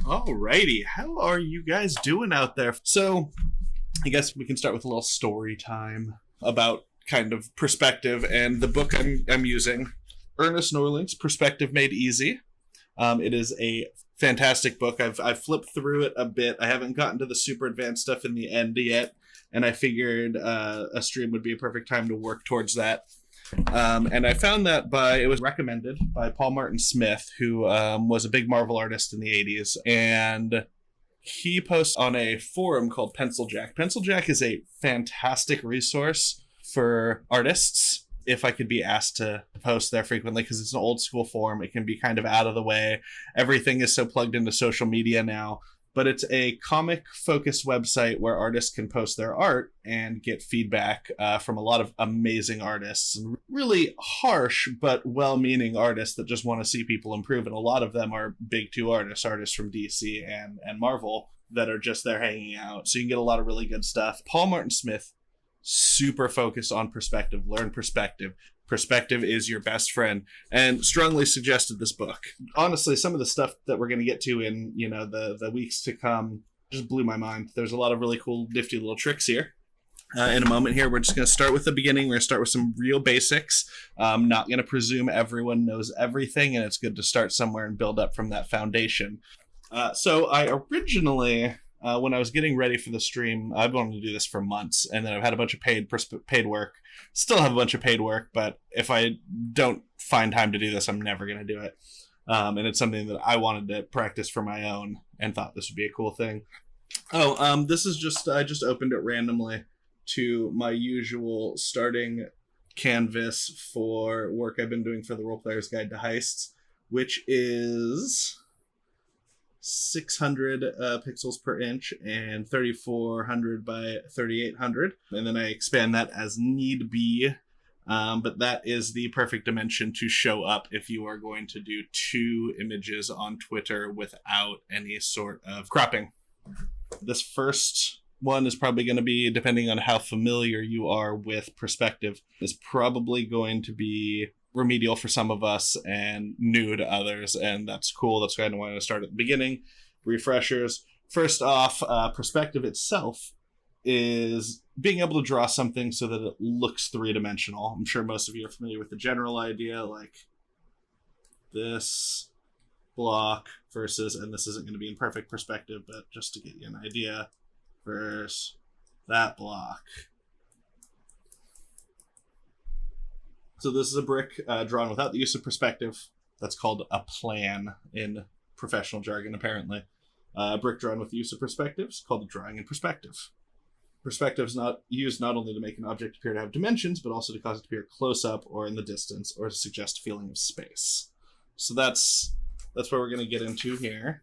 Alrighty, how are you guys doing out there? So, I guess we can start with a little story time about kind of perspective and the book I'm using. Ernest Norling's Perspective Made Easy. It is a fantastic book. I've flipped through it a bit. I haven't gotten to the super advanced stuff in the end yet, and I figured a stream would be a perfect time to work towards that. And I found that it was recommended by Paul Martin Smith, who was a big Marvel artist in the 80s. And he posts on a forum called Pencil Jack. Pencil Jack is a fantastic resource for artists. If I could be asked to post there frequently, because it's an old school forum, it can be kind of out of the way. Everything is so plugged into social media now. But it's a comic-focused website where artists can post their art and get feedback from a lot of amazing artists. And really harsh but well-meaning artists that just want to see people improve. And a lot of them are big two artists from DC and Marvel that are just there hanging out. So you can get a lot of really good stuff. Paul Martin Smith, super focused on perspective. Learn perspective. Perspective is your best friend, and strongly suggested this book. Honestly, some of the stuff that we're going to get to in the weeks to come just blew my mind. There's a lot of really cool, nifty little tricks here. In a moment here, we're just going to start with the beginning. We're going to start with some real basics. I'm not going to presume everyone knows everything, and it's good to start somewhere and build up from that foundation. So I originally, when I was getting ready for the stream, I've wanted to do this for months, and then I've had a bunch of paid work. Still have a bunch of paid work, but if I don't find time to do this, I'm never going to do it. And it's something that I wanted to practice for my own and thought this would be a cool thing. This is I just opened it randomly to my usual starting canvas for work I've been doing for the Role Player's Guide to Heists, which is 600 pixels per inch and 3400 by 3800, and then I expand that as need be, but that is the perfect dimension to show up if you are going to do two images on Twitter without any sort of cropping. This first one is probably going to be, depending on how familiar you are with perspective, is probably going to be remedial for some of us and new to others, and that's cool. That's kind of why I start at the beginning. Refreshers. First off, perspective itself is being able to draw something so that it looks three-dimensional. I'm sure most of you are familiar with the general idea, like this block versus, and this isn't going to be in perfect perspective, but just to get you an idea, versus that block. So this is a brick drawn without the use of perspective. That's called a plan in professional jargon, apparently. A brick drawn with the use of perspective is called a drawing in perspective. Perspective is not used not only to make an object appear to have dimensions, but also to cause it to appear close up or in the distance, or to suggest a feeling of space. So that's what we're going to get into here.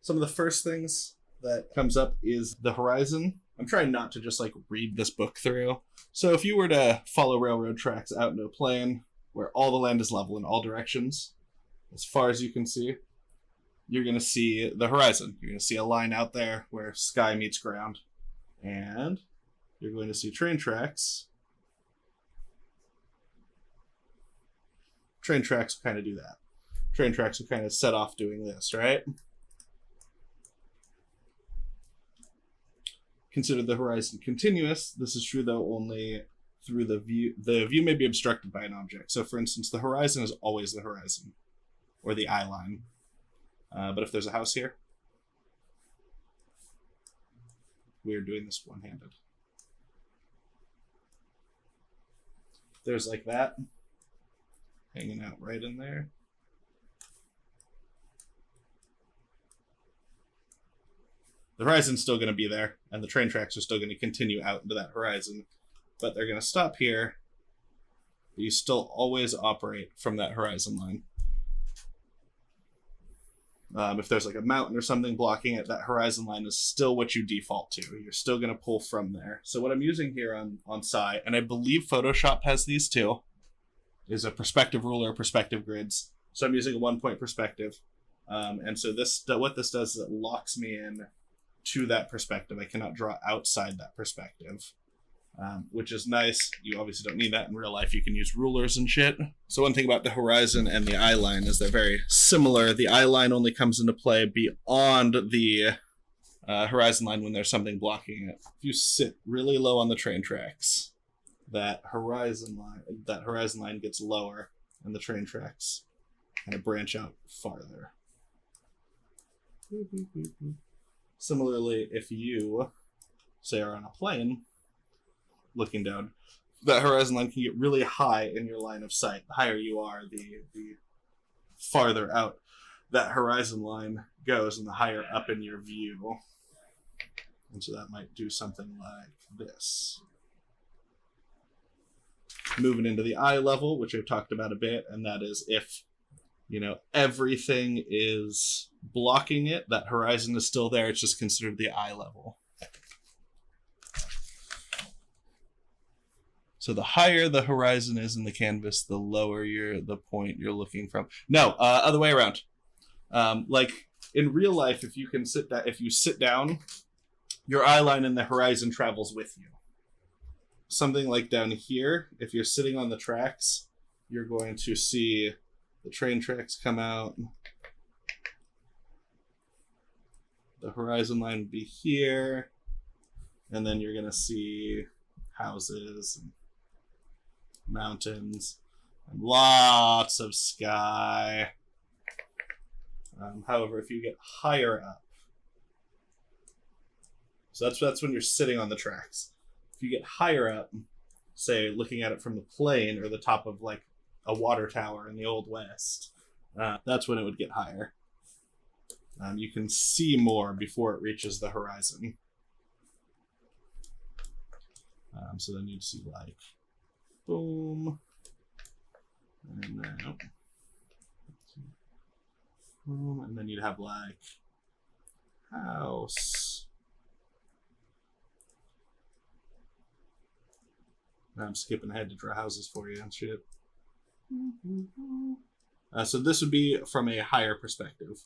Some of the first things that comes up is the horizon. I'm trying not to just read this book through. So if you were to follow railroad tracks out into a plain where all the land is level in all directions, as far as you can see, you're going to see the horizon. You're going to see a line out there where sky meets ground. And you're going to see train tracks. Train tracks will kind of do that. Train tracks will kind of set off doing this, right? Consider the horizon continuous. This is true, though, only through the view. The view may be obstructed by an object. So, for instance, the horizon is always the horizon, or the eye line. But if there's a house here, we are doing this one-handed. There's like that, hanging out right in there. The horizon's still going to be there, and the train tracks are still going to continue out into that horizon, but they're going to stop here. But you still always operate from that horizon line. If there's a mountain or something blocking it, that horizon line is still what you default to. You're still going to pull from there. So what I'm using here on Psy, and I believe Photoshop has these too, is a perspective ruler, perspective grids. So I'm using a 1-point perspective. And so what this does is it locks me in to that perspective. I cannot draw outside that perspective. which is nice. You obviously don't need that in real life. You can use rulers and shit. So one thing about the horizon and the eye line is they're very similar. The eye line only comes into play beyond the horizon line when there's something blocking it. If you sit really low on the train tracks, that horizon line gets lower, and the train tracks kind of branch out farther. Similarly, if you, say, are on a plane, looking down, that horizon line can get really high in your line of sight. The higher you are, the farther out that horizon line goes, and the higher up in your view. And so that might do something like this. Moving into the eye level, which I've talked about a bit, and that is if, everything is blocking it, that horizon is still there, it's just considered the eye level. So the higher the horizon is in the canvas, the lower the point you're looking from. No, other way around. Like in real life, if you sit down, your eye line in the horizon travels with you. Something like down here, if you're sitting on the tracks, you're going to see the train tracks come out. The horizon line would be here, and then you're going to see houses and mountains and lots of sky. However, if you get higher up, so that's when you're sitting on the tracks. If you get higher up, say looking at it from the plane or the top of like a water tower in the Old West, that's when it would get higher. You can see more before it reaches the horizon. So then you'd see like, boom, and then, boom, and then you'd have like house. I'm skipping ahead to draw houses for you and shit. So this would be from a higher perspective.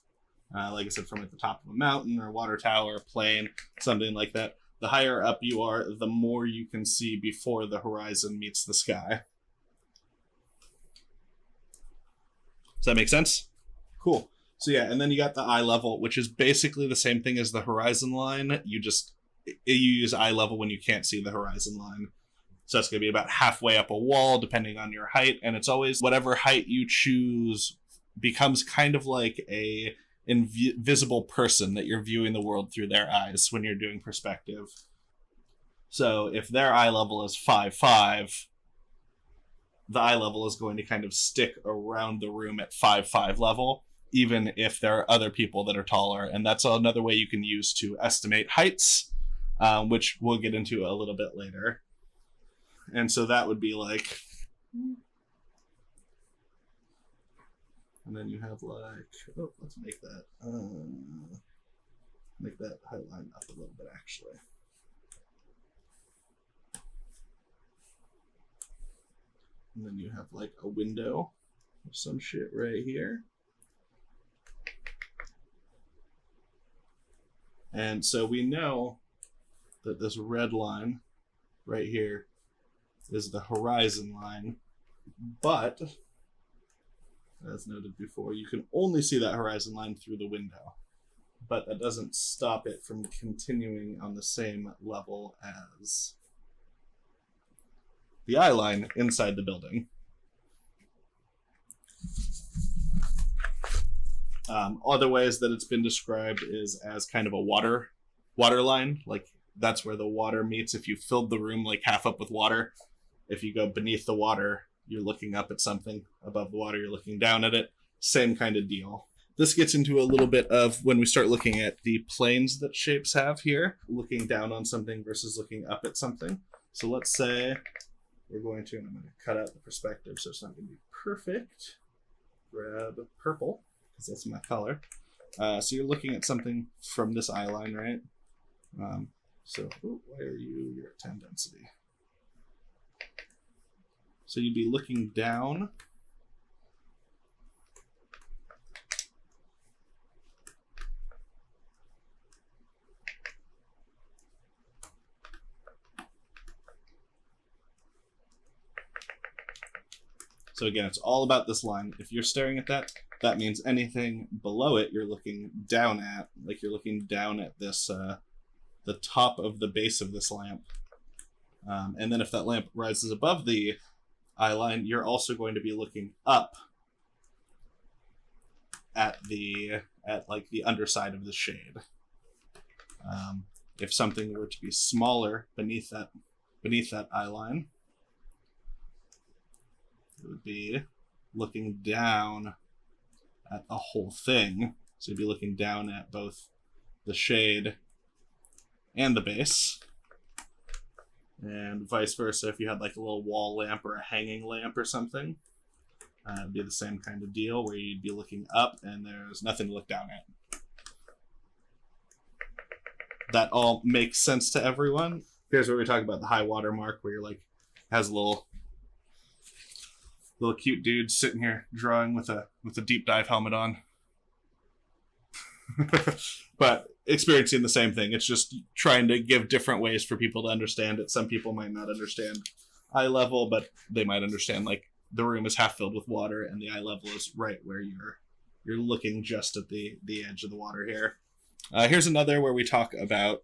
Like I said, from at the top of a mountain or water tower, plane, something like that. The higher up you are, the more you can see before the horizon meets the sky. Does that make sense? Cool. So yeah, and then you got the eye level, which is basically the same thing as the horizon line. You use eye level when you can't see the horizon line. So that's going to be about halfway up a wall, depending on your height. And it's always whatever height you choose becomes kind of like a invisible person that you're viewing the world through their eyes when you're doing perspective. So if their eye level is 5'5", the eye level is going to kind of stick around the room at 5'5" level, even if there are other people that are taller. And that's another way you can use to estimate heights, which we'll get into a little bit later. And so that would be like, and then you have like, let's make that height line up a little bit actually. And then you have like a window or some shit right here. And so we know that this red line right here is the horizon line, but as noted before, you can only see that horizon line through the window, but that doesn't stop it from continuing on the same level as the eye line inside the building. Other ways that it's been described is as kind of a water line, like that's where the water meets. If you filled the room like half up with water, if you go beneath the water, you're looking up at something. Above the water, you're looking down at it. Same kind of deal. This gets into a little bit of when we start looking at the planes that shapes have here, looking down on something versus looking up at something. So let's say we're going to, and I'm going to cut out the perspective so it's not going to be perfect. Grab purple, because that's my color. So you're looking at something from this eye line, right? Why are you? You're at 10 density. So you'd be looking down. So again, it's all about this line. If you're staring at that, that means anything below it you're looking down at, like you're looking down at this, the top of the base of this lamp. And then if that lamp rises above the eye line, you're also going to be looking up at like the underside of the shade. If something were to be smaller beneath that eye line, it would be looking down at the whole thing. So you'd be looking down at both the shade and the base. And vice versa, if you had like a little wall lamp or a hanging lamp or something, it'd be the same kind of deal where you'd be looking up and there's nothing to look down at. That all makes sense to everyone. Here's where we talk about the high water mark, where you're like, has a little cute dude sitting here drawing with a deep dive helmet on. But experiencing the same thing. It's just trying to give different ways for people to understand it. Some people might not understand eye level, but they might understand like the room is half filled with water and the eye level is right where you're looking just at the edge of the water here. Here's another where we talk about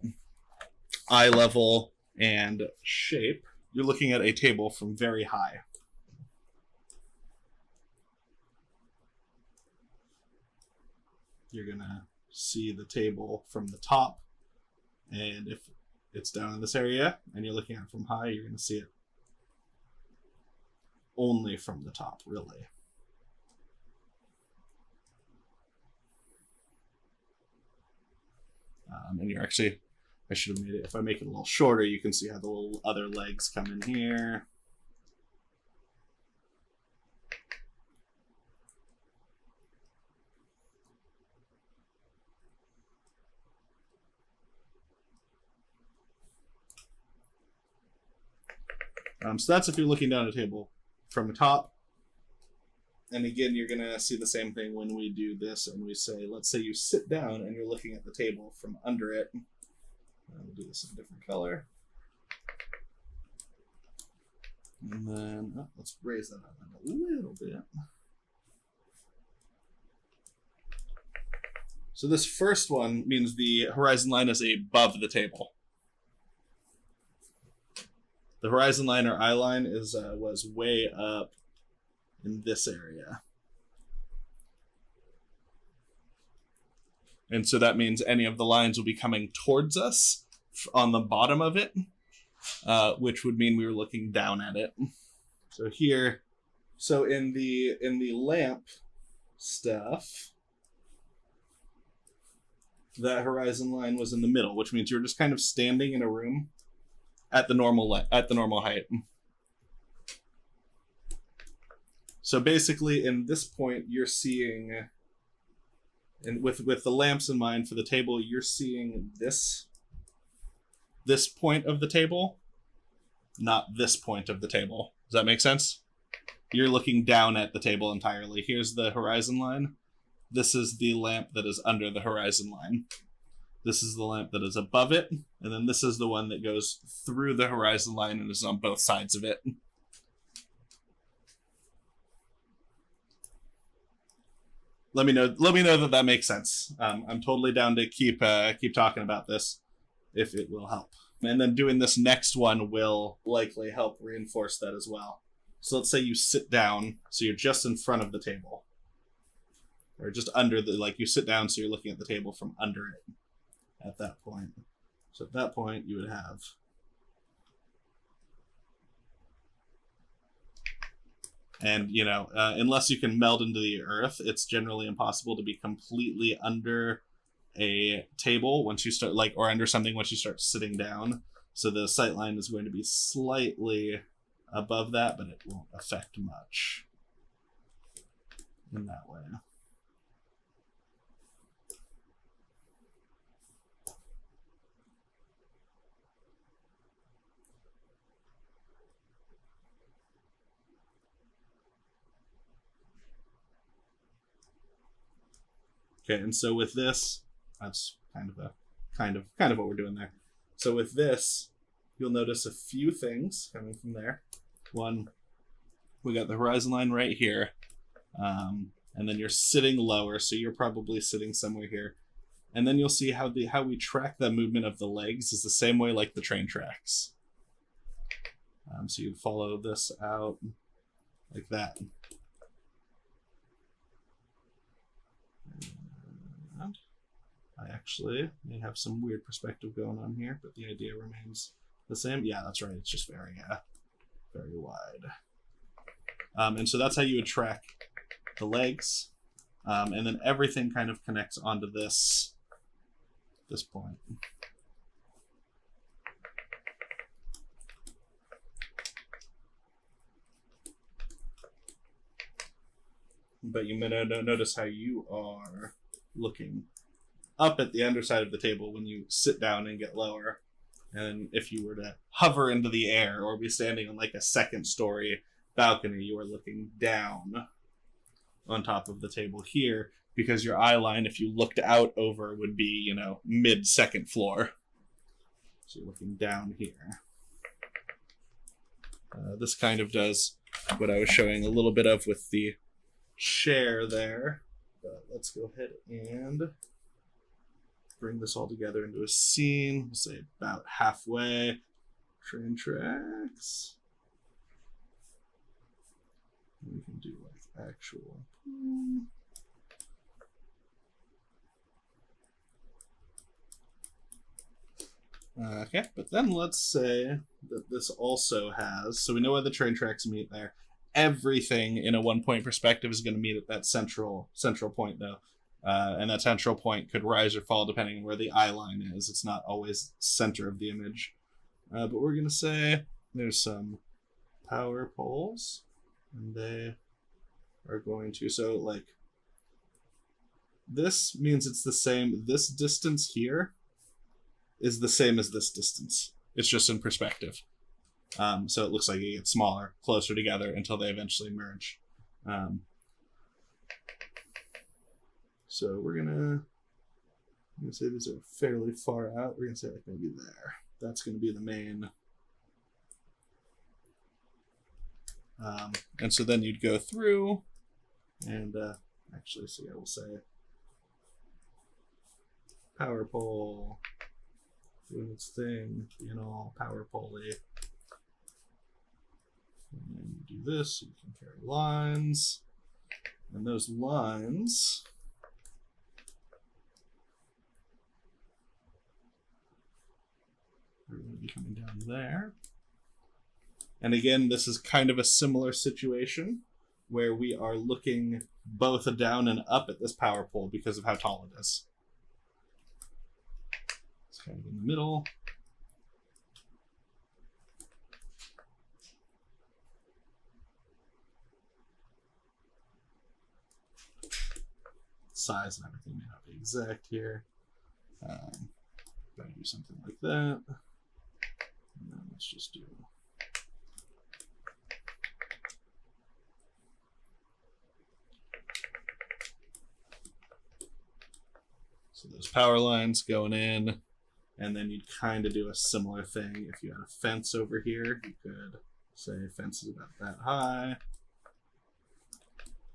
eye level and shape. You're looking at a table from very high. You're gonna see the table from the top, and if it's down in this area and you're looking at it from high, you're gonna see it only from the top, really. And you're actually, I should have made it, if I make it a little shorter, you can see how the little other legs come in here. So that's if you're looking down a table from the top. And again, you're going to see the same thing when we do this and we say, let's say you sit down and you're looking at the table from under it. We'll do this in a different color. And then, let's raise that up a little bit. So this first one means the horizon line is above the table. The horizon line or eye line was way up in this area. And so that means any of the lines will be coming towards us on the bottom of it, which would mean we were looking down at it. So here, so in the lamp stuff, that horizon line was in the middle, which means you're just kind of standing in a room at the normal height. So basically, in this point, you're seeing, and with the lamps in mind for the table, you're seeing this point of the table, not this point of the table. Does that make sense? You're looking down at the table entirely. Here's the horizon line. This is the lamp that is under the horizon line. This is the lamp that is above it, and then this is the one that goes through the horizon line and is on both sides of it. Let me know that makes sense. I'm totally down to keep talking about this if it will help. And then doing this next one will likely help reinforce that as well. So let's say you sit down, so you're just in front of the table. Or just under you sit down so you're looking at the table from under it at that point. So at that point you would have and unless you can meld into the earth, it's generally impossible to be completely under a table once you start or under something once you start sitting down. So the sight line is going to be slightly above that, but it won't affect much in that way. Okay, and so with this, that's kind of what we're doing there. So with this, you'll notice a few things coming from there. One, we got the horizon line right here. And then you're sitting lower, so you're probably sitting somewhere here. And then you'll see how we track the movement of the legs is the same way like the train tracks. So you follow this out like that. And I actually may have some weird perspective going on here, but the idea remains the same. Yeah, that's right. It's just very wide. And so that's how you would track the legs. And then everything kind of connects onto this point. But you may notice how you are looking up at the underside of the table when you sit down and get lower. And if you were to hover into the air or be standing on like a second story balcony, you are looking down on top of the table here, because your eye line, if you looked out over, would be, mid second floor. So you're looking down here. This kind of does what I was showing a little bit of with the chair there. But let's go ahead and bring this all together into a scene. We'll say about halfway. Train tracks. We can do like actual. Okay, but then let's say that this also has, so we know where the train tracks meet there. Everything in a 1-point perspective is going to meet at that central point, though. And that central point could rise or fall depending on where the eye line is. It's not always center of the image. But we're going to say there's some power poles, and they are going to, so like, this means it's the same. This distance here is the same as this distance. It's just in perspective. So it looks like it gets smaller, closer together until they eventually merge. So we're gonna say these are fairly far out. We're gonna say like maybe there. That's gonna be the main. And so then you'd go through and actually, so yeah, we'll say power pole doing its thing, being all power pole-y. And you do this, so you can carry lines. And those lines are going to be coming down there. And again, this is kind of a similar situation where we are looking both down and up at this power pole because of how tall it is. It's kind of in the middle. Size and everything may not be exact here. Gotta do something like that. And then let's just do. So those power lines going in, and then you'd kind of do a similar thing. If you had a fence over here, you could say fence is about that high.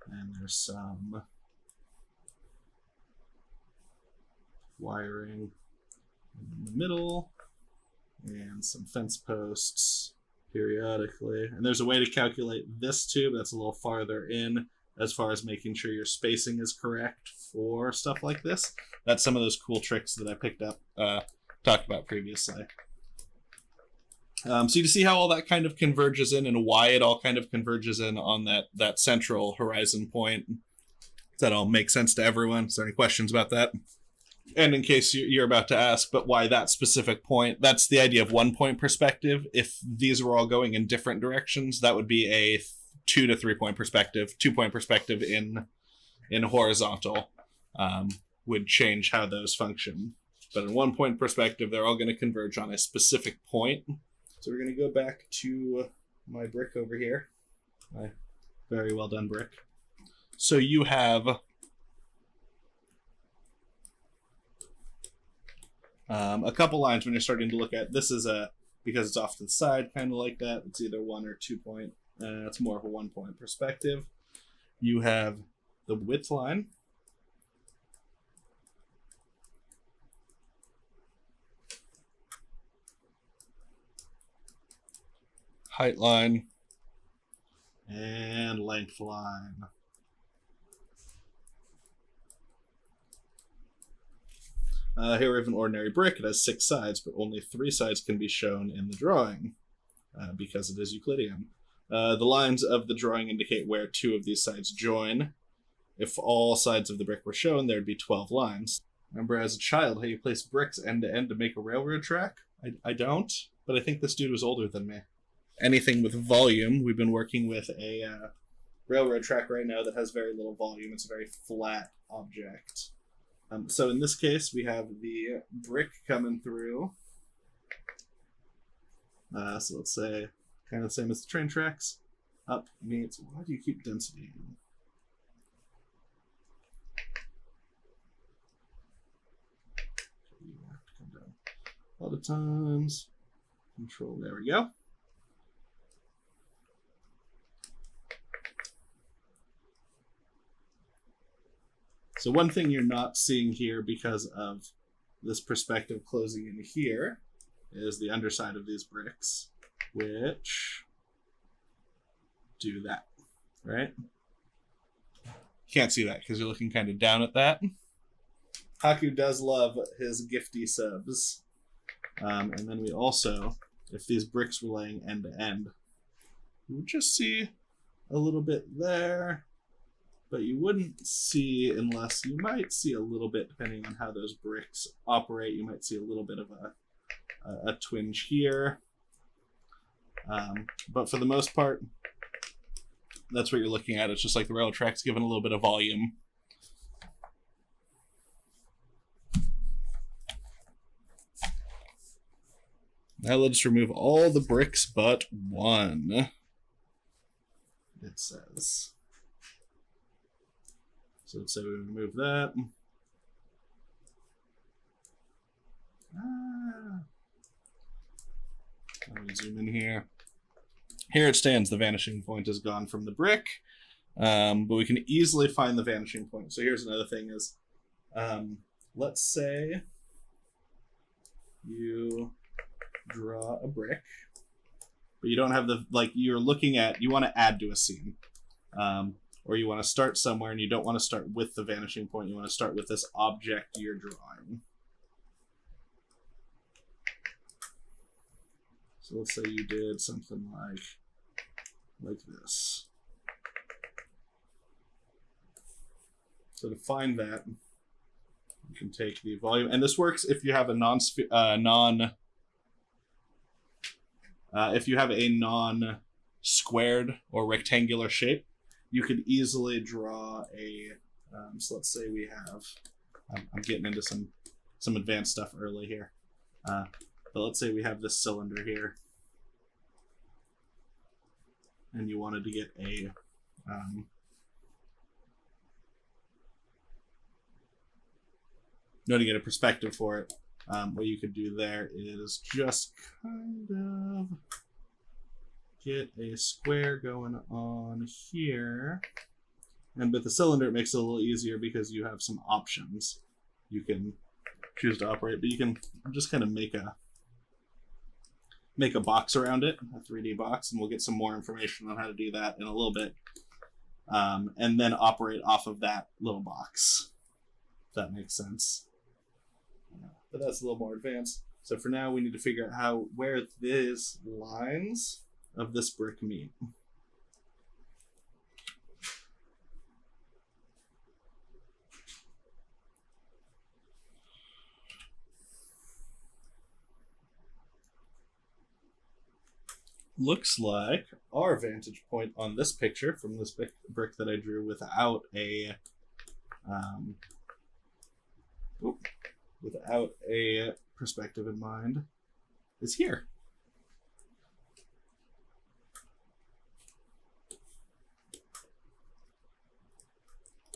And there's some wiring in the middle and some fence posts periodically. And there's a way to calculate this too, but that's a little farther in as far as making sure your spacing is correct for stuff like this. That's some of those cool tricks that I picked up, talked about previously. So you see how all that kind of converges in and why it all kind of converges in on that central horizon point. Does that all make sense to everyone? Is there any questions about that? And in case you're about to ask, but why that specific point? That's the idea of 1-point perspective. If these were all going in different directions, that would be a 2 to 3 point perspective. 2-point perspective in horizontal would change how those function. But in 1-point perspective, they're all going to converge on a specific point. So we're going to go back to my brick over here. My very well done brick. So you have a couple lines when you're starting to look at this is because it's off to the side, kind of like that. It's either 1 or 2 point It's more of a 1 point perspective. You have the width line. Height line. And length line. Here we have an ordinary brick. It has 6 sides, but only 3 sides can be shown in the drawing because it is Euclidean. The lines of the drawing indicate where 2 of these sides join. If all sides of the brick were shown, there'd be 12 lines. Remember as a child how you place bricks end to end to make a railroad track? I don't, but I think this dude was older than me. Anything with volume, we've been working with a railroad track right now that has very little volume. It's a very flat object. So in this case, we have the brick coming through. So let's say kind of the same as the train tracks. Up meets, why do you keep density? You have to come down a lot of times. Control, there we go. So one thing you're not seeing here because of this perspective closing in here is the underside of these bricks, which do that, right? Can't see that because you're looking kind of down at that. Haku does love his gifty subs. And then we also, if these bricks were laying end to end, you would just see a little bit there. But you wouldn't see, unless you might see a little bit, depending on how those bricks operate, you might see a little bit of a twinge here. But for the most part, that's what you're looking at. It's just like the railroad tracks given a little bit of volume. Now let's remove all the bricks but 1. It says. So let's say we remove that. Let me zoom in here. Here it stands. The vanishing point is gone from the brick, but we can easily find the vanishing point. So here's another thing is, let's say you draw a brick, but you don't have the, like you're looking at, you want to add to a scene. Or you want to start somewhere and you don't want to start with the vanishing point. You want to start with this object you're drawing. So let's say you did something like this. So to find that, you can take the volume, and this works if you have a non-squared or rectangular shape. You could easily draw a, so let's say we have, I'm getting into some advanced stuff early here, but let's say we have this cylinder here, and you wanted to get a, to get a perspective for it. What you could do there is just kind of get a square going on here, and with the cylinder it makes it a little easier because you have some options you can choose to operate, but you can just kind of make a box around it, a 3D box, and we'll get some more information on how to do that in a little bit, and then operate off of that little box, if that makes sense. But that's a little more advanced. So for now we need to figure out where these lines of this brick meet. Looks like our vantage point on this picture from this brick that I drew without a perspective in mind is here.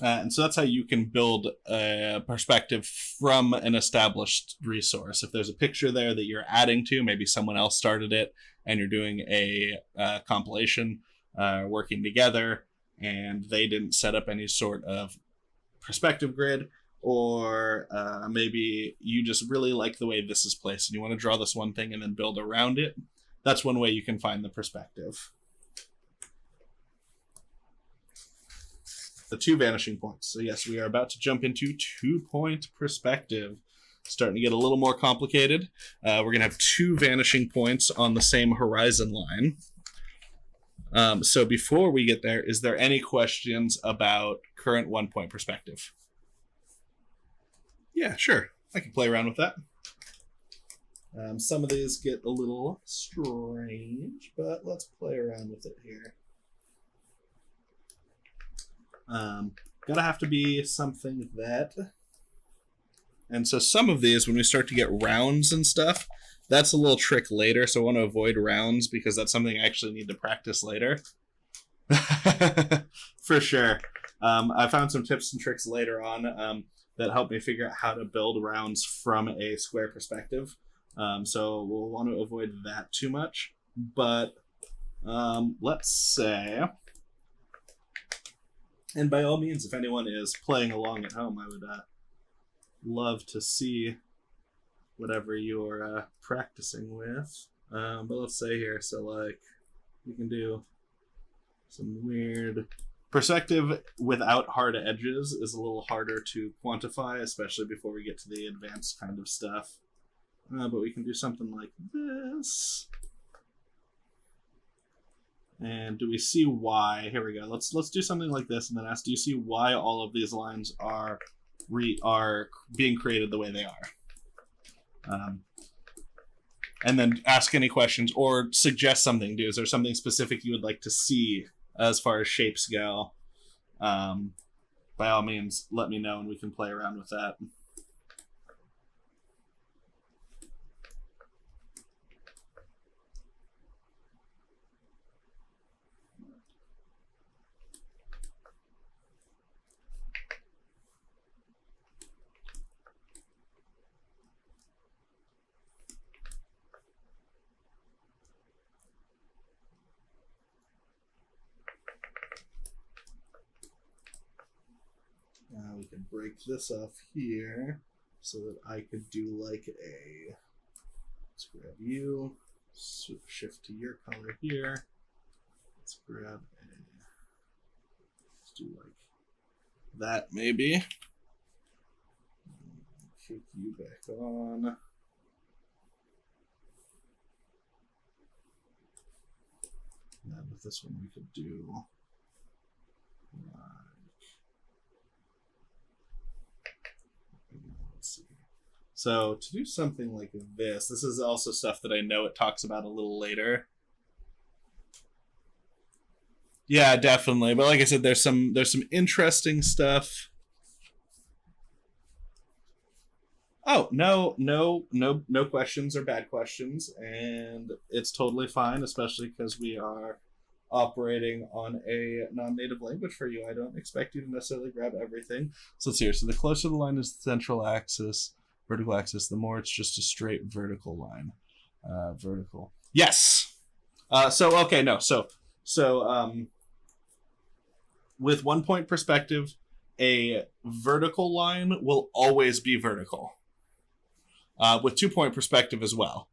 And so that's how you can build a perspective from an established resource. If there's a picture there that you're adding to, maybe someone else started it and you're doing a compilation, working together, and they didn't set up any sort of perspective grid, or maybe you just really like the way this is placed and you want to draw this one thing and then build around it. That's one way you can find the perspective. The 2 vanishing points. So yes, we are about to jump into 2-point perspective. Starting to get a little more complicated. We're going to have 2 vanishing points on the same horizon line. So before we get there, is there any questions about current 1-point perspective? Yeah, sure. I can play around with that. Some of these get a little strange, but let's play around with it here. Gotta have to be something that... And so some of these, when we start to get rounds and stuff, that's a little trick later, so I want to avoid rounds because that's something I actually need to practice later. For sure. I found some tips and tricks later on that help me figure out how to build rounds from a square perspective. So we'll want to avoid that too much. But let's say... And by all means, if anyone is playing along at home, I would love to see whatever you're practicing with. But let's say here, so like you can do some weird perspective without hard edges is a little harder to quantify, especially before we get to the advanced kind of stuff. But we can do something like this. And do we see why? Here we go. Let's do something like this and then ask, do you see why all of these lines are being created the way they are? And then ask any questions or suggest something. Is there something specific you would like to see as far as shapes go? By all means, let me know and we can play around with that. We can break this off here so that I could do like a, let's grab you, shift to your color here. Let's grab a, let's do like that maybe. Kick you back on. And with this one we could do so to do something like this is also stuff that I know it talks about a little later. Yeah, definitely. But like I said, there's some interesting stuff. Oh, no questions are bad questions, and it's totally fine, especially because we are operating on a non-native language for you. I don't expect you to necessarily grab everything. So let's see here. So the closer the line is the central axis, vertical axis, the more it's just a straight vertical line. Vertical. Yes. With 1-point perspective, a vertical line will always be vertical. With 2-point perspective as well.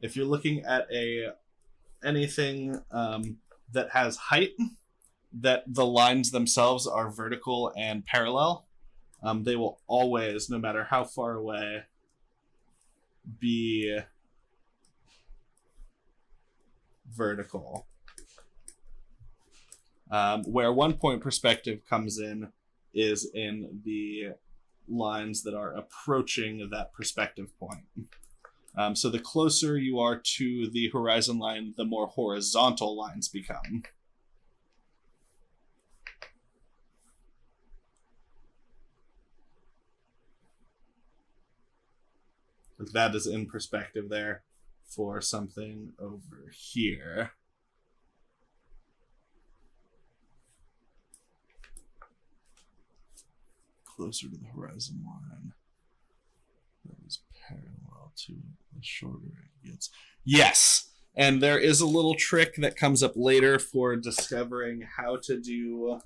If you're looking at anything that has height, that the lines themselves are vertical and parallel, they will always, no matter how far away, be vertical. Where 1-point perspective comes in is in the lines that are approaching that perspective point. So the closer you are to the horizon line, the more horizontal lines become. That is in perspective there for something over here. Closer to the horizon line. That is parallel to the shorter it gets. Yes! And there is a little trick that comes up later for discovering how to do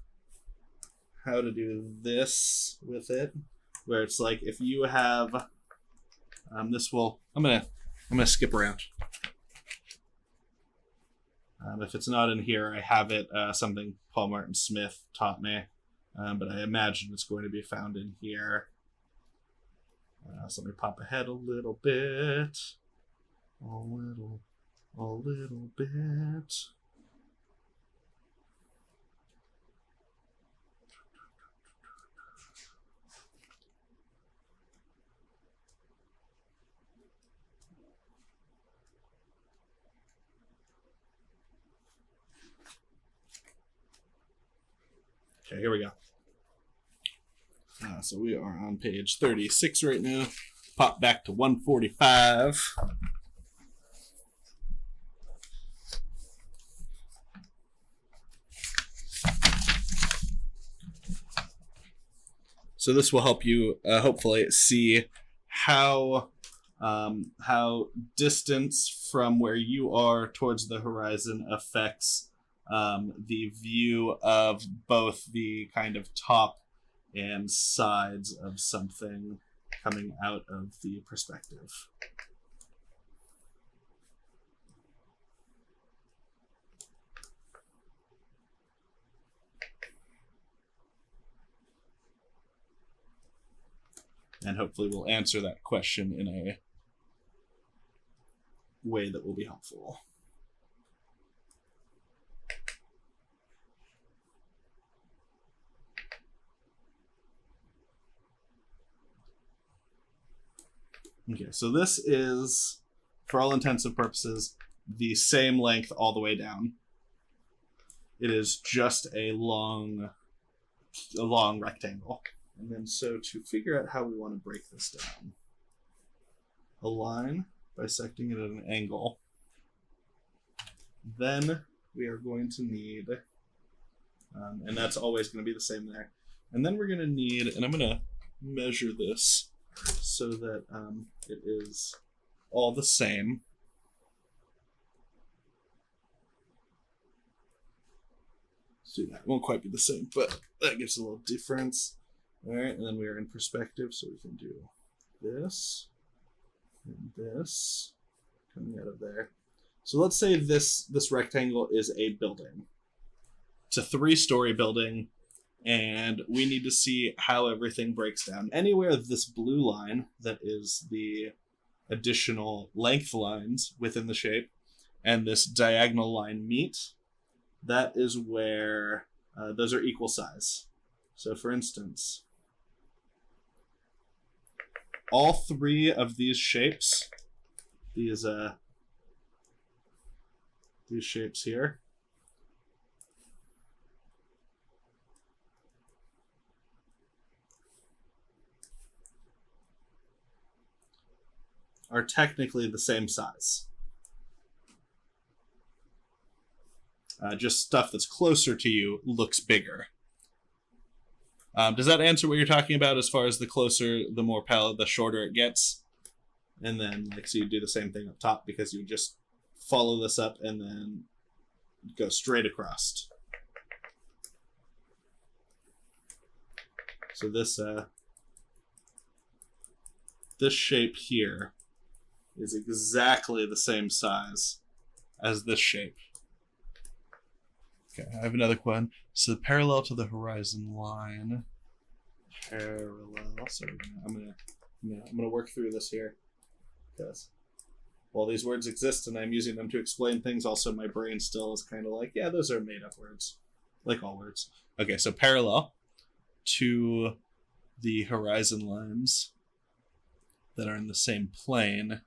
this with it, where it's like if you have this will I'm gonna skip around. If it's not in here, I have it something Paul Martin Smith taught me, but I imagine it's going to be found in here. So let me pop ahead a little bit. A little bit. Okay, here we go. So we are on page 36 right now. Pop back to 145. So this will help you hopefully see how distance from where you are towards the horizon affects the view of both the kind of top and sides of something coming out of the perspective. And hopefully we'll answer that question in a way that will be helpful. Okay, so this is, for all intents and purposes, the same length all the way down. It is just a long rectangle. And then so to figure out how we want to break this down, a line bisecting it at an angle. Then we are going to need, and that's always going to be the same there. And then we're going to need, and I'm going to measure this so that it is all the same. So that won't quite be the same, but that gives a little difference. All right, and then we are in perspective, so we can do this and this coming out of there. So let's say this rectangle is a building. It's a 3-story building, and we need to see how everything breaks down. Anywhere this blue line that is the additional length lines within the shape and this diagonal line meet, that is where those are equal size. So for instance, all 3 of these shapes, these shapes here, are technically the same size. Just stuff that's closer to you looks bigger. Does that answer what you're talking about as far as the closer, the more pallid, the shorter it gets? And then, so you do the same thing up top because you just follow this up and then go straight across. So this shape here is exactly the same size as this shape. Okay, I have another one. So parallel to the horizon line. Parallel. So I'm gonna work through this here, because while these words exist and I'm using them to explain things, also my brain still is kind of like, yeah, those are made up words, like all words. Okay, so parallel to the horizon lines that are in the same plane,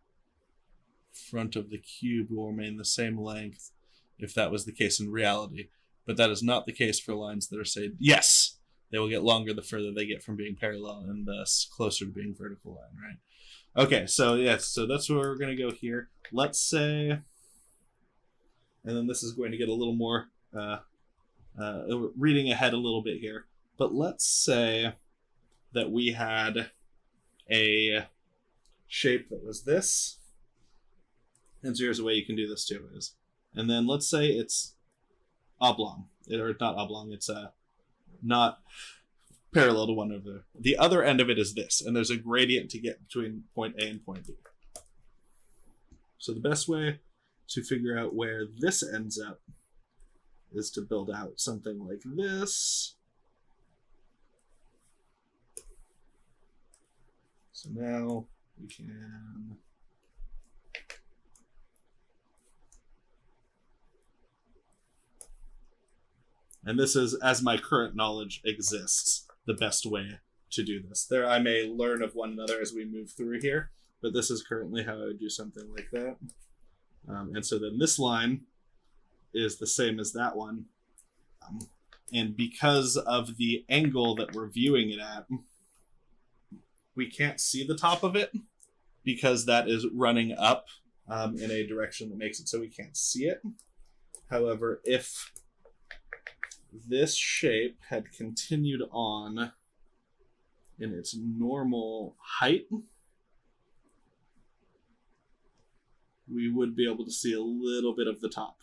front of the cube will remain the same length if that was the case in reality. But that is not the case for lines that are, say, yes, they will get longer the further they get from being parallel and thus closer to being vertical line, right? Okay, so yes, so that's where we're going to go here. Let's say, and then this is going to get a little more, reading ahead a little bit here, but let's say that we had a shape that was this, And so here's a way you can do this too is, and then let's say it's oblong, or not oblong, it's not parallel to one over there. The other end of it is this, and there's a gradient to get between point A and point B. So the best way to figure out where this ends up is to build out something like this. So now we can and this is, as my current knowledge exists, the best way to do this. There, I may learn of one another as we move through here, but this is currently how I would do something like that. And so then this line is the same as that one. And because of the angle that we're viewing it at, we can't see the top of it because that is running up in a direction that makes it so we can't see it. However, if this shape had continued on in its normal height, we would be able to see a little bit of the top.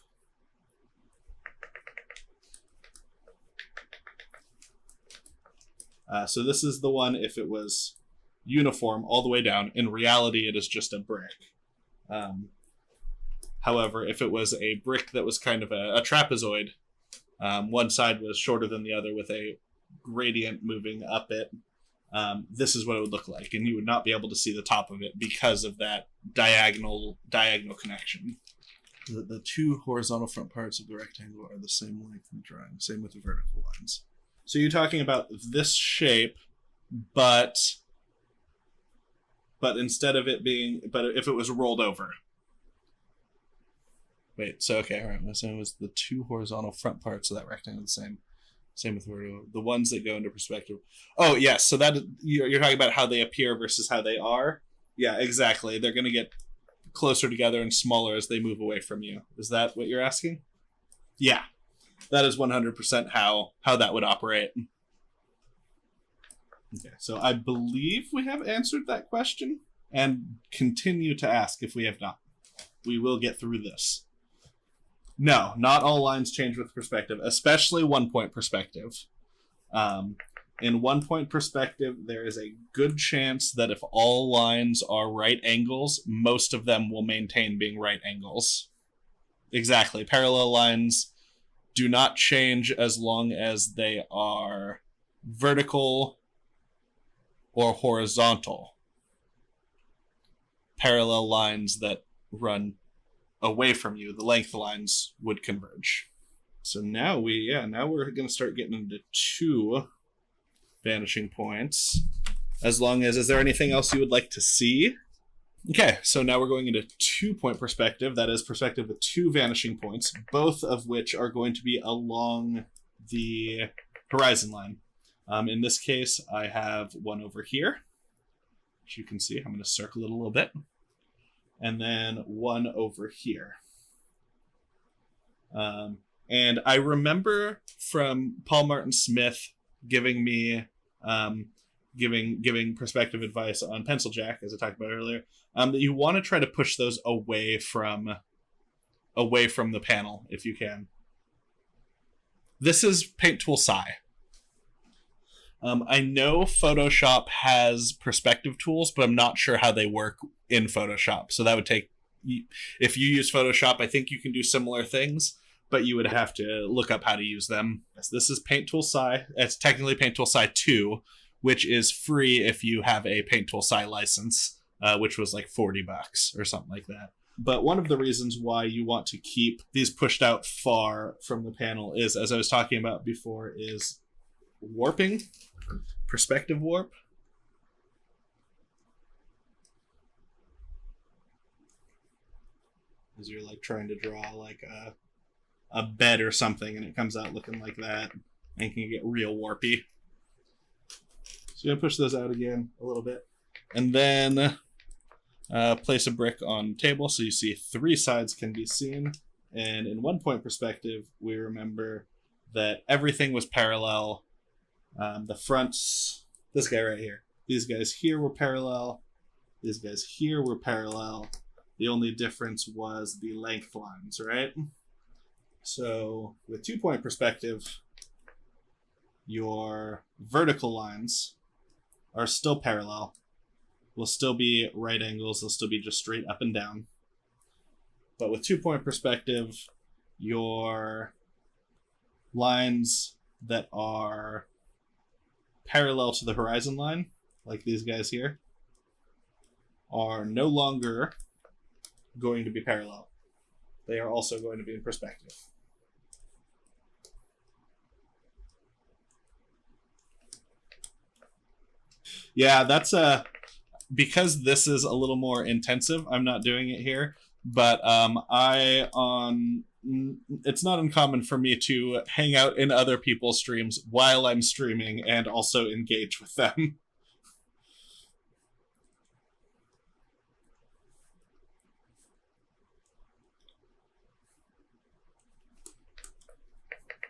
So this is the one if it was uniform all the way down. In reality, it is just a brick. However, if it was a brick that was kind of a trapezoid, one side was shorter than the other with a gradient moving up it, this is what it would look like, and you would not be able to see the top of it because of that diagonal connection. The two horizontal front parts of the rectangle are the same length in the drawing, same with the vertical lines. So you're talking about this shape, but instead of it being, but if it was rolled over. Wait, so okay, all right. So it was the two horizontal front parts of that rectangle the same. Same with the ones that go into perspective. Oh, yes. So that you're talking about how they appear versus how they are. Yeah, exactly. They're going to get closer together and smaller as they move away from you. Is that what you're asking? Yeah, that is 100% how that would operate. Okay, so I believe we have answered that question and continue to ask if we have not. We will get through this. No, not all lines change with perspective, especially one-point perspective. In one-point perspective, there is a good chance that if all lines are right angles, most of them will maintain being right angles. Exactly. Parallel lines do not change as long as they are vertical or horizontal. Parallel lines that run away from you, the length lines would converge. So now we're going to start getting into two vanishing points. As long as, is there anything else you would like to see? Okay, so now we're going into 2-point perspective. That is perspective with two vanishing points, both of which are going to be along the horizon line. In this case, I have one over here, which you can see. I'm going to circle it a little bit. And then one over here. And I remember from Paul Martin Smith giving me giving perspective advice on pencil jack, as I talked about earlier, that you want to try to push those away from the panel if you can. This is Paint Tool Psi. I know Photoshop has perspective tools, but I'm not sure how they work in Photoshop. So that would take, if you use Photoshop, I think you can do similar things, but you would have to look up how to use them. Yes, this is Paint Tool Psi. It's technically Paint Tool Psi 2, which is free if you have a Paint Tool Psi license, which was like $40 or something like that. But one of the reasons why you want to keep these pushed out far from the panel is, as I was talking about before, is warping, perspective warp. As you're like trying to draw like a bed or something and it comes out looking like that and can get real warpy. So you're gonna push those out again a little bit. And then place a brick on the table so you see three sides can be seen. And in 1-point perspective, we remember that everything was parallel. The fronts, this guy right here, these guys here were parallel, these guys here were parallel, The only difference was the length lines, right? So with 2-point perspective, your vertical lines are still parallel, will still be right angles, they'll still be just straight up and down. But with 2-point perspective, your lines that are parallel to the horizon line, like these guys here, are no longer going to be parallel. They are also going to be in perspective. Yeah, that's because this is a little more intensive, I'm not doing it here, but it's not uncommon for me to hang out in other people's streams while I'm streaming and also engage with them.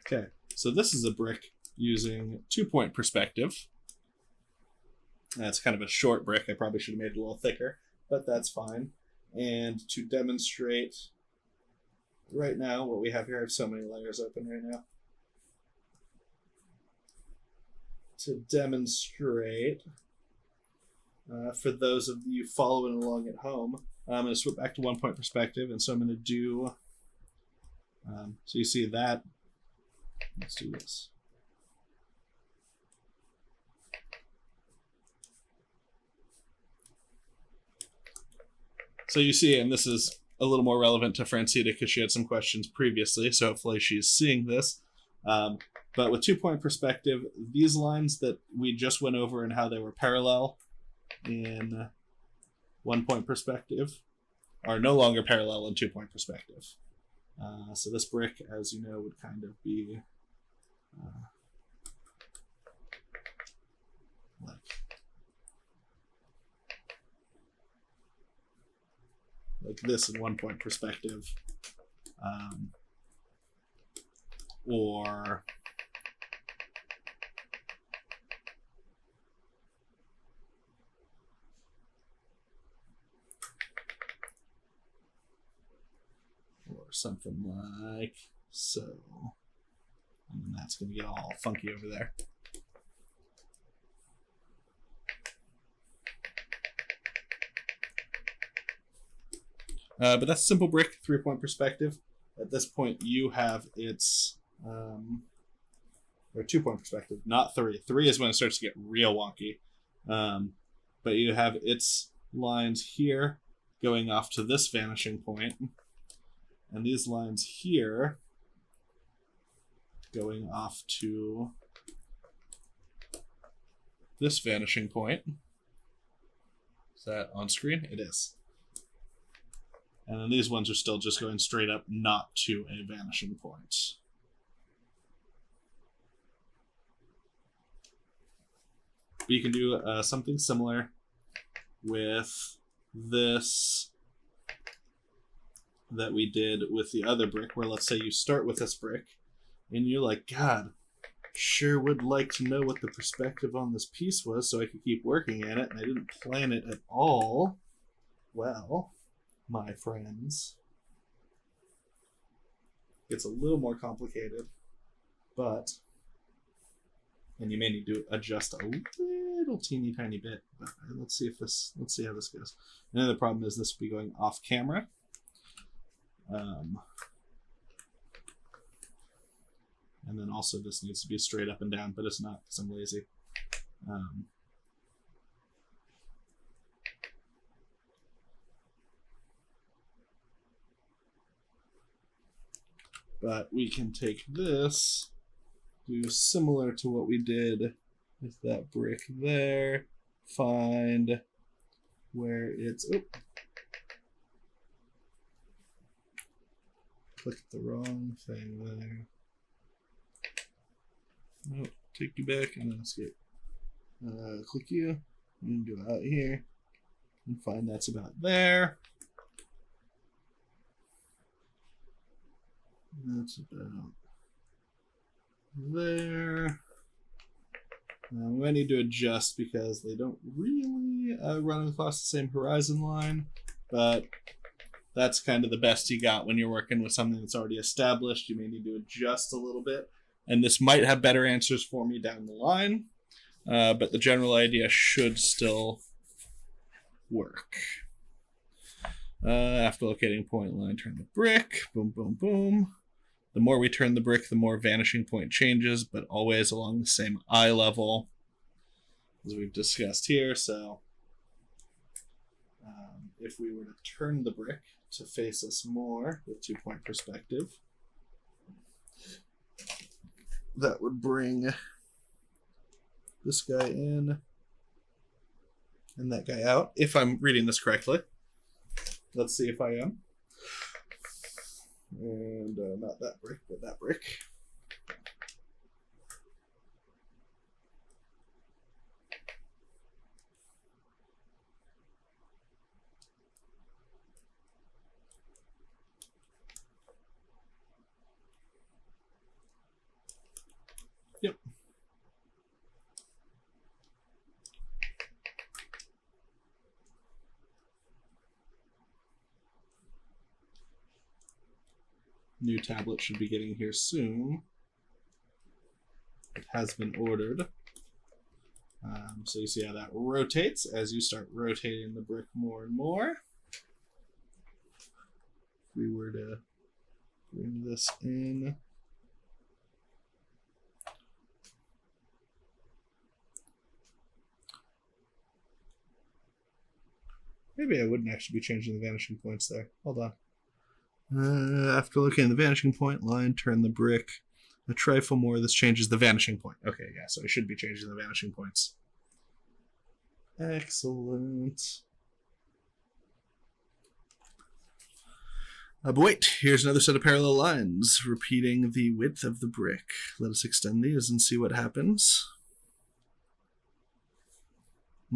Okay, so this is a brick using 2-point perspective. That's kind of a short brick. I probably should have made it a little thicker, but that's fine. And to demonstrate right now what we have here, I have so many layers open right now. To demonstrate, for those of you following along at home, I'm going to switch back to 1-point perspective, and so I'm going to do, so you see that, let's do this. So you see, and this is a little more relevant to Francita because she had some questions previously, so hopefully she's seeing this. But with 2-point perspective, these lines that we just went over and how they were parallel in 1-point perspective are no longer parallel in 2-point perspective. So this brick, as you know, would kind of be like this in 1-point perspective, or something like so. And then that's going to get all funky over there. But that's a simple brick, 3-point perspective. At this point, you have its, or 2-point perspective, not 3. 3 is when it starts to get real wonky. But you have its lines here going off to this vanishing point, and these lines here going off to this vanishing point. Is that on screen? It is. And then these ones are still just going straight up, not to a vanishing point. But you can do something similar with this that we did with the other brick, where let's say you start with this brick, and you're like, God, sure would like to know what the perspective on this piece was so I could keep working at it, and I didn't plan it at all. Well, my friends, it's a little more complicated, but, and you may need to adjust a little teeny tiny bit, but let's see how this goes. And then the problem is this will be going off camera. And then also this needs to be straight up and down, but it's not because I'm lazy. But we can take this, do similar to what we did with that brick there, find where it's, clicked the wrong thing there. Oh, take you back and then escape. Click you, and go out here and find that's about there. That's about there. We need to adjust because they don't really run across the same horizon line, but that's kind of the best you got when you're working with something that's already established. You may need to adjust a little bit. And this might have better answers for me down the line. But the general idea should still work. After locating point line, turn the brick. Boom, boom, boom. The more we turn the brick, the more vanishing point changes, but always along the same eye level as we've discussed here. So if we were to turn the brick to face us more with 2-point perspective, that would bring this guy in and that guy out, if I'm reading this correctly. Let's see if I am. And not that brick, but that brick. Yep. New tablet should be getting here soon. It has been ordered. So you see how that rotates as you start rotating the brick more and more. If we were to bring this in, maybe I wouldn't actually be changing the vanishing points there. Hold on. After looking at the vanishing point line, turn the brick a trifle more. This changes the vanishing point. Okay, yeah, so I should be changing the vanishing points. Excellent. But wait, here's another set of parallel lines, repeating the width of the brick. Let us extend these and see what happens.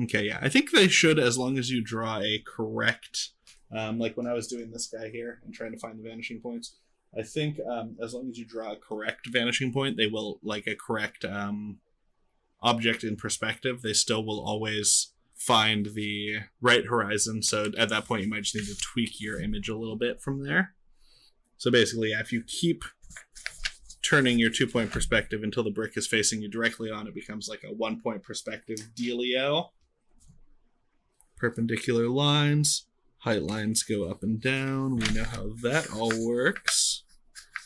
Okay, yeah, I think they should, as long as you draw a correct... like when I was doing this guy here and trying to find the vanishing points, I think as long as you draw a correct vanishing point, they will, like a correct object in perspective, they still will always find the right horizon. So at that point, you might just need to tweak your image a little bit from there. So basically, yeah, if you keep turning your 2-point perspective until the brick is facing you directly on, it becomes like a 1-point perspective dealio. Perpendicular lines. Height lines go up and down. We know how that all works.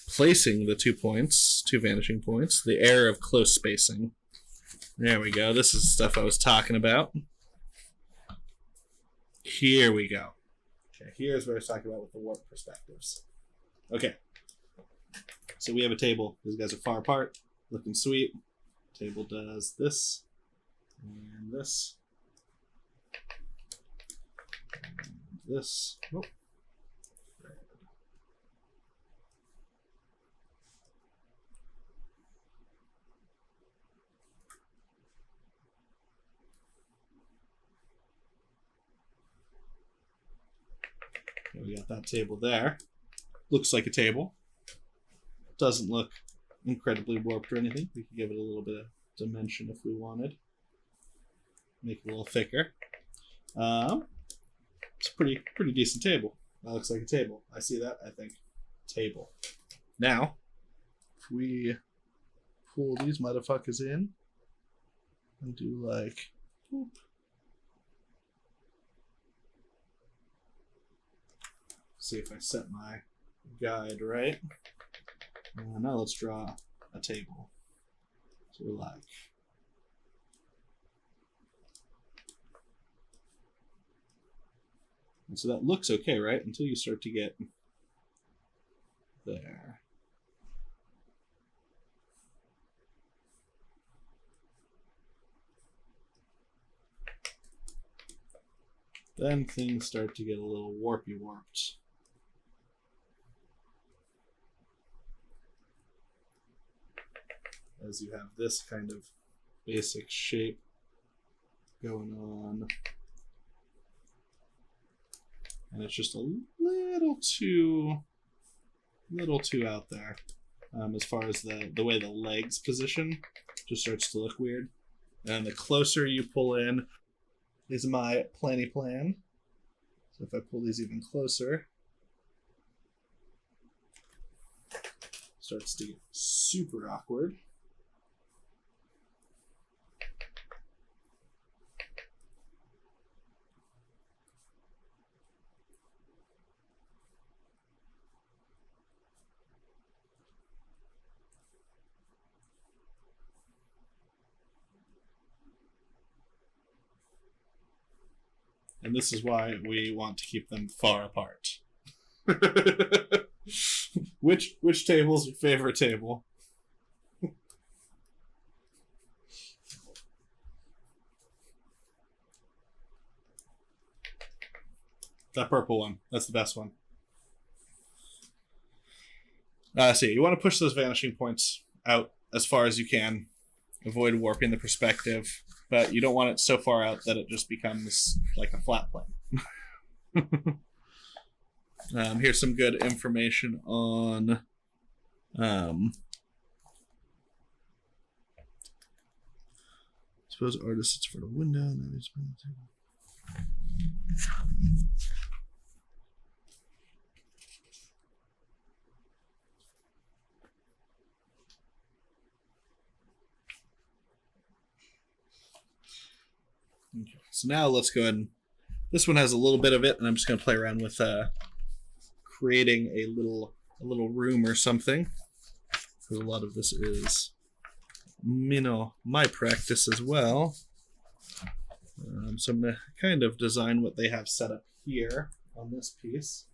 Placing the 2 points, 2 vanishing points. The error of close spacing. There we go. This is stuff I was talking about. Here we go. Okay, here's what I was talking about with the warp perspectives. Okay. So we have a table. These guys are far apart. Looking sweet. Table does this. And this. This. Oh. Okay, we got that table there. Looks like a table. Doesn't look incredibly warped or anything. We could give it a little bit of dimension if we wanted. Make it a little thicker. It's a pretty decent table. That looks like a table. I see that. I think table. Now, if we pull these motherfuckers in and do like, whoop. See if I set my guide right. Now let's draw a table. So we're like, and so that looks okay, right? Until you start to get there. Then things start to get a little warpy warped. As you have this kind of basic shape going on. And it's just a little too out there as far as the way the legs position just starts to look weird. And the closer you pull in is my planny plan. So if I pull these even closer, starts to get super awkward. And this is why we want to keep them far apart. Which table's your favorite table? That purple one. That's the best one. So you want to push those vanishing points out as far as you can. Avoid warping the perspective, but you don't want it so far out that it just becomes like a flat plane. Here's some good information on suppose artist sits for the window. Okay, so now let's go ahead and this one has a little bit of it, and I'm just going to play around with creating a little room or something. Because a lot of this is, my practice as well. So I'm going to kind of design what they have set up here on this piece,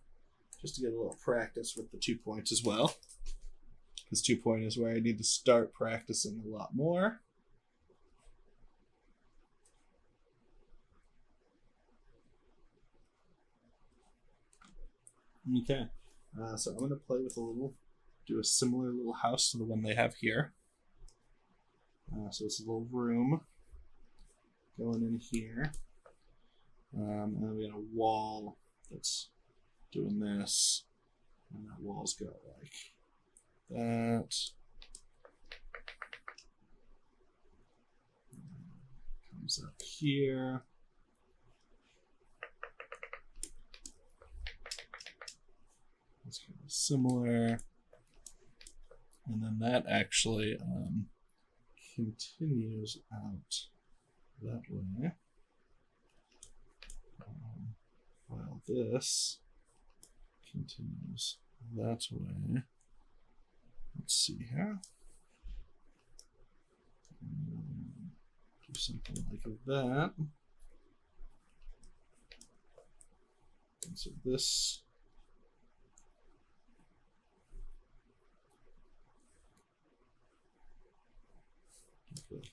just to get a little practice with the 2 points as well. Because 2 point is where I need to start practicing a lot more. Okay, so I'm going to play with do a similar little house to the one they have here. So it's a little room going in here. And then we got a wall that's doing this. And that wall's got like that. Comes up here. It's kind of similar. And then that actually continues out that way. While this continues that way. Let's see here. Do something like that. And so this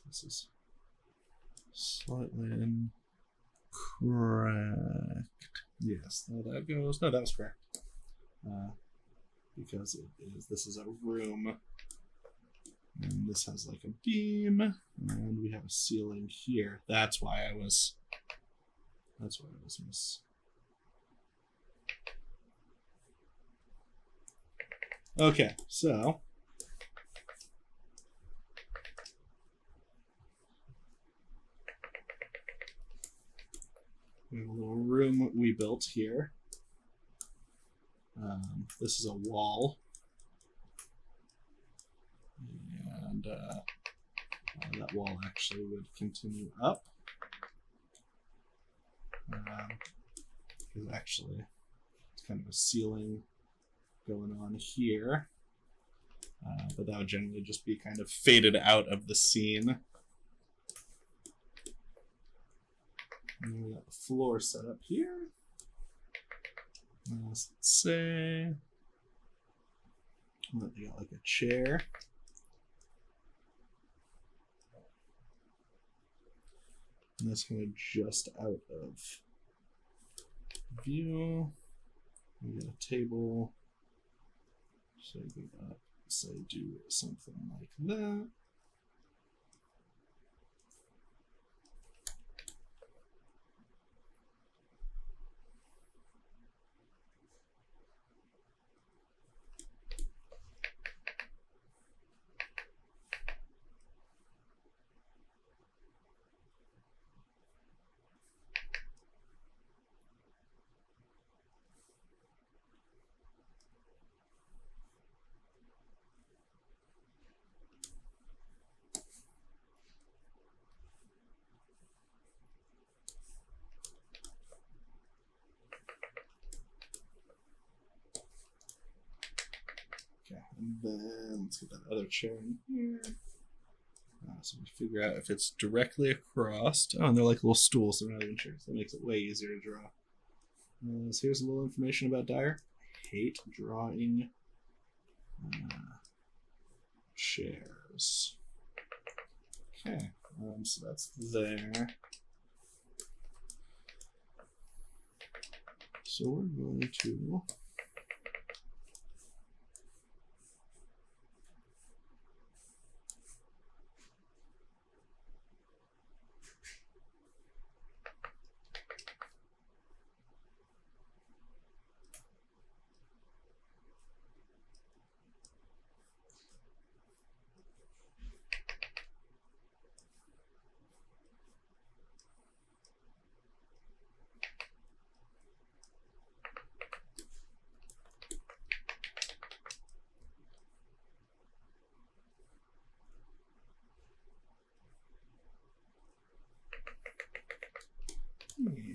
this is slightly incorrect. Yes, no, that goes. No, that was correct. Because this is a room, and this has like a beam, and we have a ceiling here. That's why I was miss. Okay, so. We have a little room we built here. This is a wall. And that wall actually would continue up. Because actually, it's kind of a ceiling going on here. But that would generally just be kind of faded out of the scene. And then we got the floor set up here. Let's say that they got like a chair. And that's kind of just out of view. We got a table. So we got, say, do something like that. And then let's get that other chair in here. So we figure out if it's directly across. Oh, and they're like little stools. They're not even chairs. That makes it way easier to draw. So here's a little information about Dyer. I hate drawing chairs. Okay, so that's there. So we're going to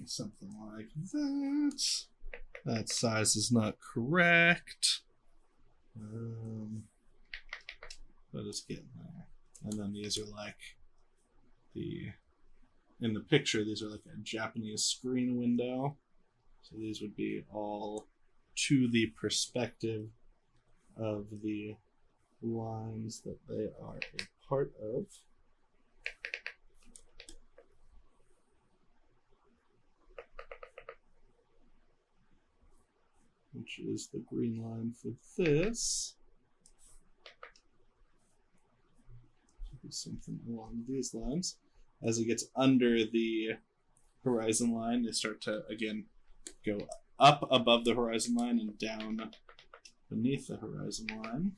something like that. That size is not correct. But it's getting there. And then these are like in the picture, these are like a Japanese screen window. So these would be all to the perspective of the lines that they are a part of. Which is the green line for this. Should be something along these lines. As it gets under the horizon line, they start to, again, go up above the horizon line and down beneath the horizon line.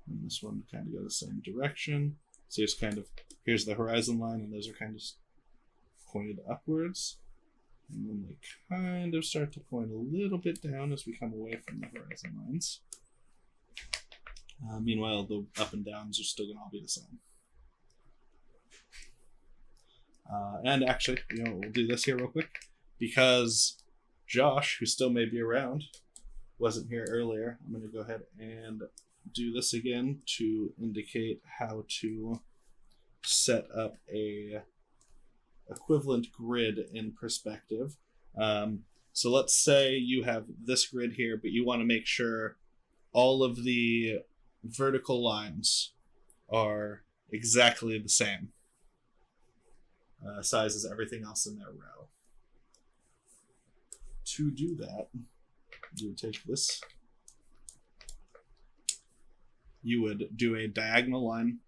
And this one kind of go the same direction. So here's the horizon line, and those are kind of pointed upwards. And then they kind of start to point a little bit down as we come away from the horizon lines. Meanwhile, the up and downs are still going to all be the same. And actually, we'll do this here real quick. Because Josh, who still may be around, wasn't here earlier, I'm going to go ahead and do this again to indicate how to set up a equivalent grid in perspective. So let's say you have this grid here, but you want to make sure all of the vertical lines are exactly the same size as everything else in their row. To do that, you would take this. You would do a diagonal line.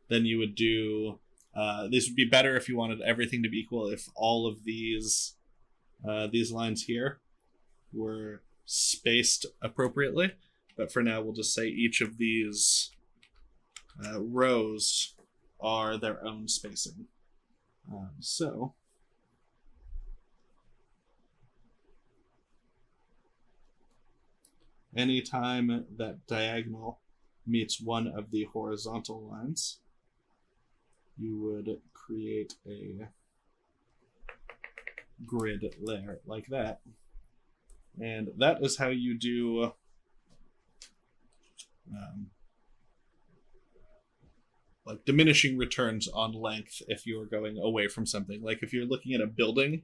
Then you would do this would be better if you wanted everything to be equal, if all of these lines here were spaced appropriately. But for now, we'll just say each of these rows are their own spacing. So anytime that diagonal meets one of the horizontal lines, you would create a grid layer like that. And that is how you do like diminishing returns on length if you're going away from something. Like if you're looking at a building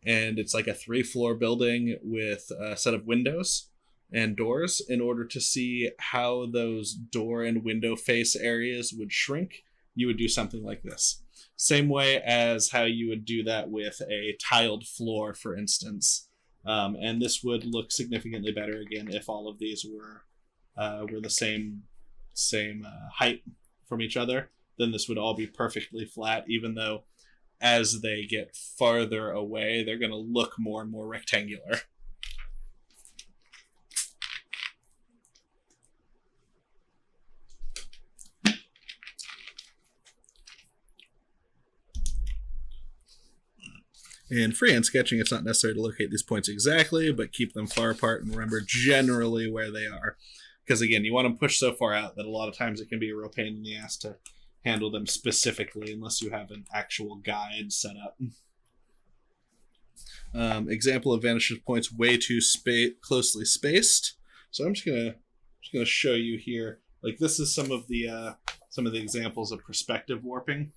and it's like a 3-floor building with a set of windows and doors, in order to see how those door and window face areas would shrink, you would do something like this. Same way as how you would do that with a tiled floor, for instance. And this would look significantly better, again, if all of these were the same height from each other. Then this would all be perfectly flat, even though as they get farther away, they're going to look more and more rectangular. In freehand sketching, it's not necessary to locate these points exactly, but keep them far apart and remember generally where they are. Because again, you want them pushed so far out that a lot of times it can be a real pain in the ass to handle them specifically unless you have an actual guide set up. Example of vanishing points way too closely spaced. So I'm just going to just going to show you here. Like this is some of the examples of perspective warping.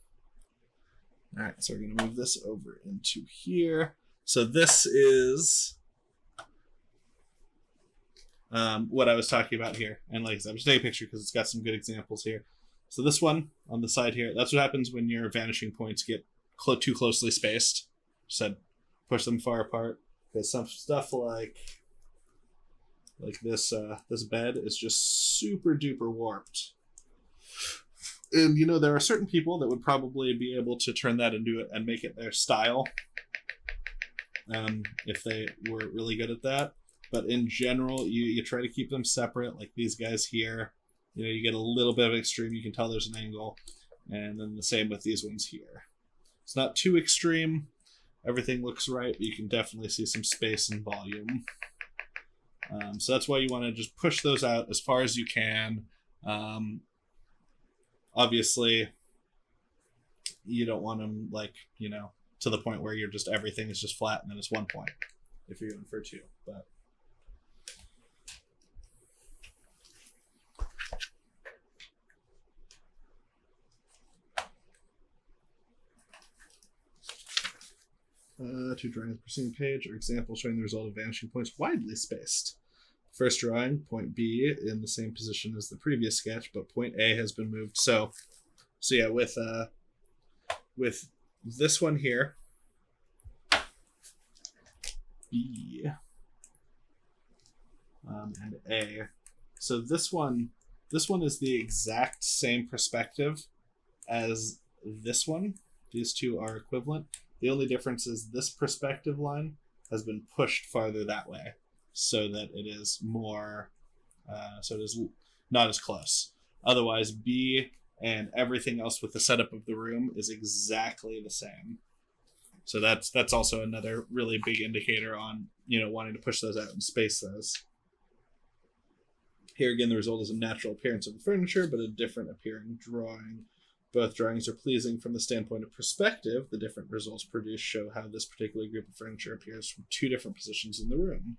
All right, so we're going to move this over into here. So this is what I was talking about here. And like I said, I'm just taking a picture because it's got some good examples here. So this one on the side here, that's what happens when your vanishing points get too closely spaced. Said push them far apart. Because some stuff like this this bed is just super duper warped. And you know, there are certain people that would probably be able to turn that into it and make it their style. If they were really good at that. But in general, you try to keep them separate, like these guys here. You know, you get a little bit of extreme, you can tell there's an angle. And then the same with these ones here. It's not too extreme. Everything looks right, but you can definitely see some space and volume. So that's why you want to just push those out as far as you can. Obviously, you don't want them, like, you know, to the point where you're just everything is just flat and then it's 1 point if you're going for 2. But two drawings per preceding page are examples showing the result of vanishing points widely spaced. First drawing, point B in the same position as the previous sketch, but point A has been moved. So yeah, with this one here, B and A. So this one is the exact same perspective as this one. These two are equivalent. The only difference is this perspective line has been pushed farther that way, so that it is more, so it is not as close. Otherwise, B and everything else with the setup of the room is exactly the same. So that's also another really big indicator on, you know, wanting to push those out and space those. Here again, the result is a natural appearance of the furniture, but a different appearing drawing. Both drawings are pleasing from the standpoint of perspective. The different results produced show how this particular group of furniture appears from 2 different positions in the room.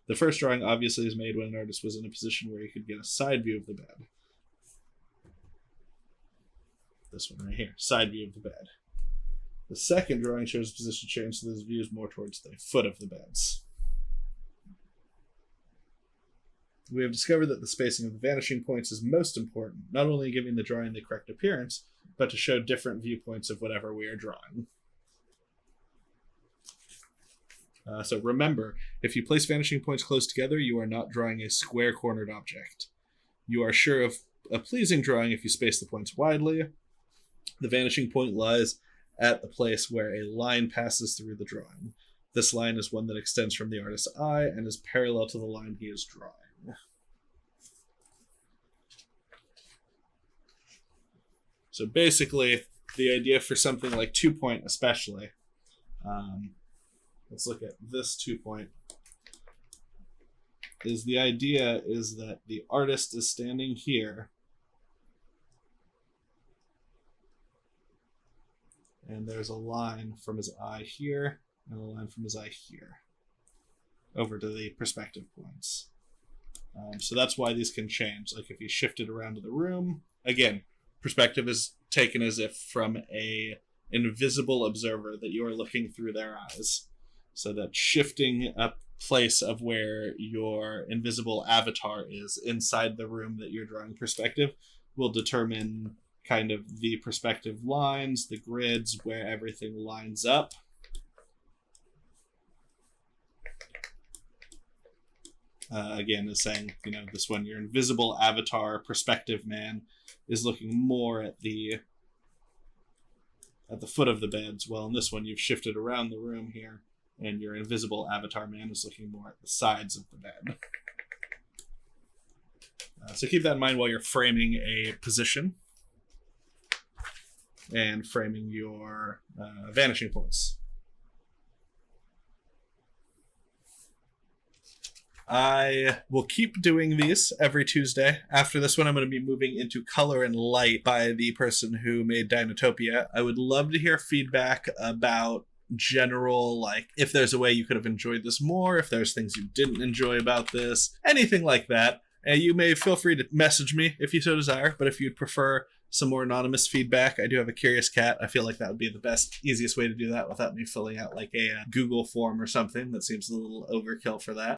The first drawing obviously is made when an artist was in a position where he could get a side view of the bed. This one right here, side view of the bed. The second drawing shows position change, so this view is more towards the foot of the beds. We have discovered that the spacing of the vanishing points is most important, not only giving the drawing the correct appearance, but to show different viewpoints of whatever we are drawing. So remember, if you place vanishing points close together, you are not drawing a square-cornered object. You are sure of a pleasing drawing if you space the points widely. The vanishing point lies at the place where a line passes through the drawing. This line is one that extends from the artist's eye and is parallel to the line he is drawing. So basically, the idea for something like 2 point especially, let's look at this 2 point, is the idea is that the artist is standing here and there's a line from his eye here and a line from his eye here over to the perspective points. So that's why these can change. Like if you shift it around to the room, again, perspective is taken as if from a invisible observer that you are looking through their eyes. So that shifting a place of where your invisible avatar is inside the room that you're drawing perspective will determine kind of the perspective lines, the grids, where everything lines up. Again, is saying, you know, this one, your invisible avatar perspective man is looking more at the foot of the beds. Well, in this one, you've shifted around the room here, and your invisible avatar man is looking more at the sides of the bed. So keep that in mind while you're framing a position and framing your vanishing points. I will keep doing these every Tuesday. After this one, I'm going to be moving into Color and Light by the person who made Dinotopia. I would love to hear feedback about general, like, if there's a way you could have enjoyed this more, if there's things you didn't enjoy about this, anything like that. And you may feel free to message me if you so desire, but if you'd prefer some more anonymous feedback, I do have a curious cat. I feel like that would be the best, easiest way to do that without me filling out like a Google form or something. That seems a little overkill for that.